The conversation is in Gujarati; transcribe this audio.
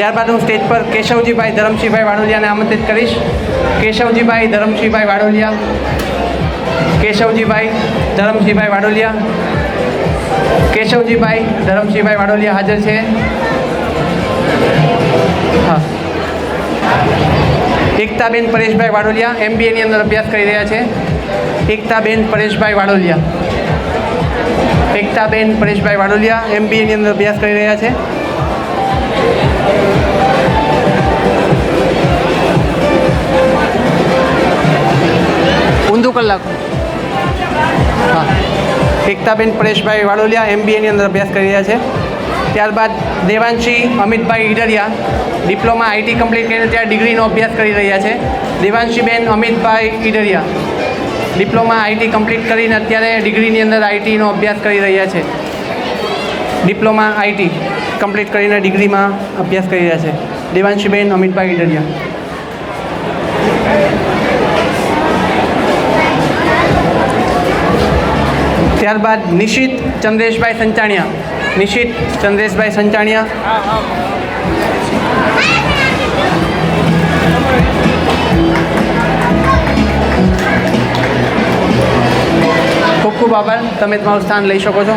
ત્યારબાદ હું સ્ટેજ પર કેશવજીભાઈ ધરમસિંહભાઈ વાડોલિયાને આમંત્રિત કરીશ. કેશવજીભાઈ ધરમસિંહભાઈ વાડોલિયા, કેશવજીભાઈ ધરમસિંહભાઈ વાડોલિયા, કેશવજીભાઈ ધરમસિંહભાઈ વાડોલિયા હાજર છે. હા, એકતાબેન પરેશભાઈ વાડોલિયા MBAની અંદર અભ્યાસ કરી રહ્યા છે. એકતાબેન પરેશભાઈ વાડોલિયા, એકતાબેન પરેશભાઈ વાડોલિયા MBAની અંદર અભ્યાસ કરી રહ્યા છે. ઊંધું કલાક. હા, એકતાબેન પરેશભાઈ વાડોલિયા MBAની અંદર અભ્યાસ કરી રહ્યા છે. ત્યારબાદ Devanshi Amitbhai Idariya diploma IT complete કરીને ત્યાં ડિગ્રીનો અભ્યાસ કરી રહ્યા છે. Devanshiben Amitbhai Idariya diploma IT complete કરીને અત્યારે ડિગ્રીની અંદર ITનો અભ્યાસ કરી રહ્યા છે. ડિપ્લોમા IT કમ્પ્લીટ કરીને ડિગ્રીમાં અભ્યાસ કરી રહ્યા છે. દેવાંશીબેન અમિતભાઈ ઈડરિયા. ત્યારબાદ નિશિત ચંદ્રેશભાઈ સંચાણિયા, નિશિત ચંદ્રેશભાઈ સંચાણિયા. ખૂબ ખૂબ આભાર, તમે તમારું સ્થાન લઈ શકો છો.